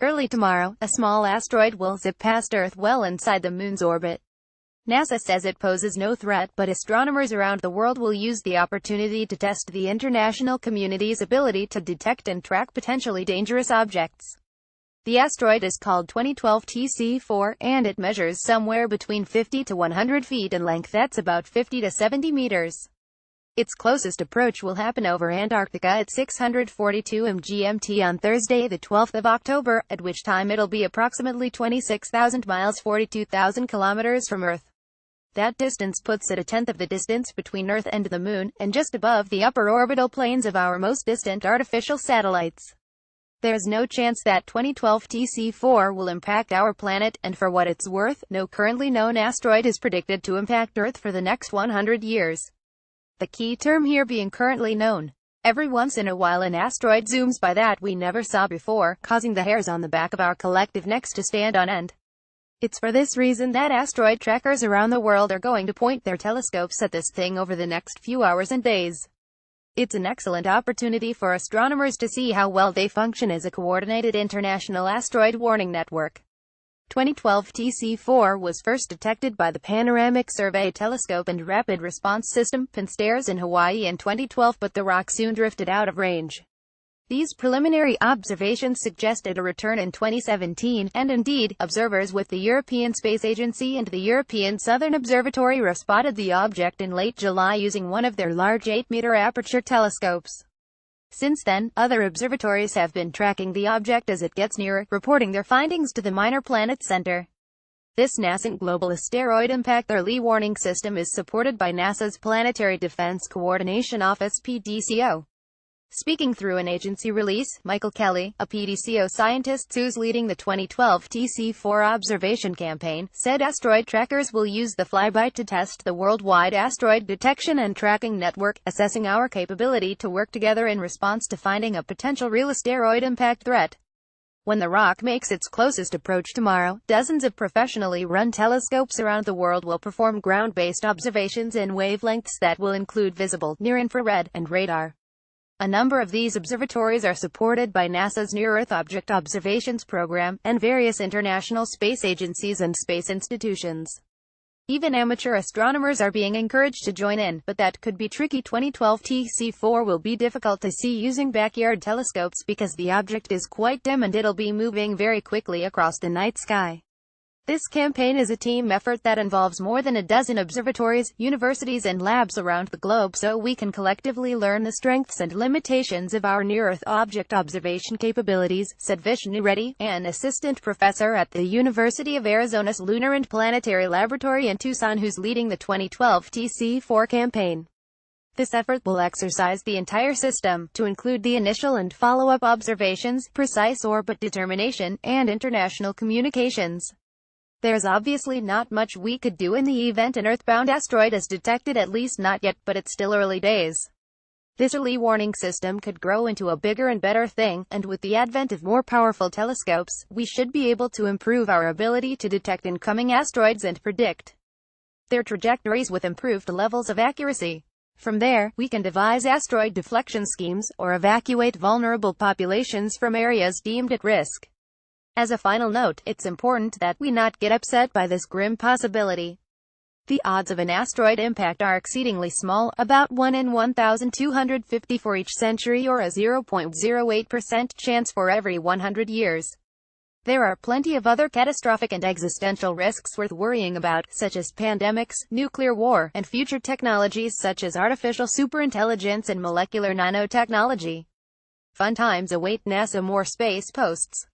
Early tomorrow, a small asteroid will zip past Earth well inside the Moon's orbit. NASA says it poses no threat, but astronomers around the world will use the opportunity to test the international community's ability to detect and track potentially dangerous objects. The asteroid is called 2012 TC4, and it measures somewhere between 50 to 100 feet in length. That's about 50 to 70 meters. Its closest approach will happen over Antarctica at 642 GMT on Thursday, the 12th of October, at which time it'll be approximately 26,000 miles 42,000 kilometers from Earth. That distance puts it a tenth of the distance between Earth and the Moon, and just above the upper orbital planes of our most distant artificial satellites. There's no chance that 2012 TC4 will impact our planet, and for what it's worth, no currently known asteroid is predicted to impact Earth for the next 100 years. The key term here being currently known. Every once in a while an asteroid zooms by that we never saw before, causing the hairs on the back of our collective necks to stand on end. It's for this reason that asteroid trackers around the world are going to point their telescopes at this thing over the next few hours and days. It's an excellent opportunity for astronomers to see how well they function as a coordinated international asteroid warning network. 2012 TC4 was first detected by the Panoramic Survey Telescope and Rapid Response System (PNSTARES) in Hawaii in 2012, but the rock soon drifted out of range. These preliminary observations suggested a return in 2017, and indeed, observers with the European Space Agency and the European Southern Observatory spotted the object in late July using one of their large 8-meter aperture telescopes. Since then, other observatories have been tracking the object as it gets nearer, reporting their findings to the Minor Planet Center. This nascent global asteroid impact early warning system is supported by NASA's Planetary Defense Coordination Office (PDCO). Speaking through an agency release, Michael Kelly, a PDCO scientist who's leading the 2012 TC4 observation campaign, said asteroid trackers will use the flyby to test the worldwide asteroid detection and tracking network, assessing our capability to work together in response to finding a potential real asteroid impact threat. When the rock makes its closest approach tomorrow, dozens of professionally run telescopes around the world will perform ground-based observations in wavelengths that will include visible, near-infrared, and radar. A number of these observatories are supported by NASA's Near-Earth Object Observations Program, and various international space agencies and space institutions. Even amateur astronomers are being encouraged to join in, but that could be tricky. 2012 TC4 will be difficult to see using backyard telescopes because the object is quite dim and it'll be moving very quickly across the night sky. This campaign is a team effort that involves more than a dozen observatories, universities and labs around the globe so we can collectively learn the strengths and limitations of our near-Earth object observation capabilities, said Vishnu Reddy, an assistant professor at the University of Arizona's Lunar and Planetary Laboratory in Tucson who's leading the 2012 TC4 campaign. This effort will exercise the entire system, to include the initial and follow-up observations, precise orbit determination, and international communications. There's obviously not much we could do in the event an Earthbound asteroid is detected, at least not yet, but it's still early days. This early warning system could grow into a bigger and better thing, and with the advent of more powerful telescopes, we should be able to improve our ability to detect incoming asteroids and predict their trajectories with improved levels of accuracy. From there, we can devise asteroid deflection schemes, or evacuate vulnerable populations from areas deemed at risk. As a final note, it's important that we not get upset by this grim possibility. The odds of an asteroid impact are exceedingly small, about 1 in 1,250 for each century, or a 0.08% chance for every 100 years. There are plenty of other catastrophic and existential risks worth worrying about, such as pandemics, nuclear war, and future technologies such as artificial superintelligence and molecular nanotechnology. Fun times await NASA. More space posts.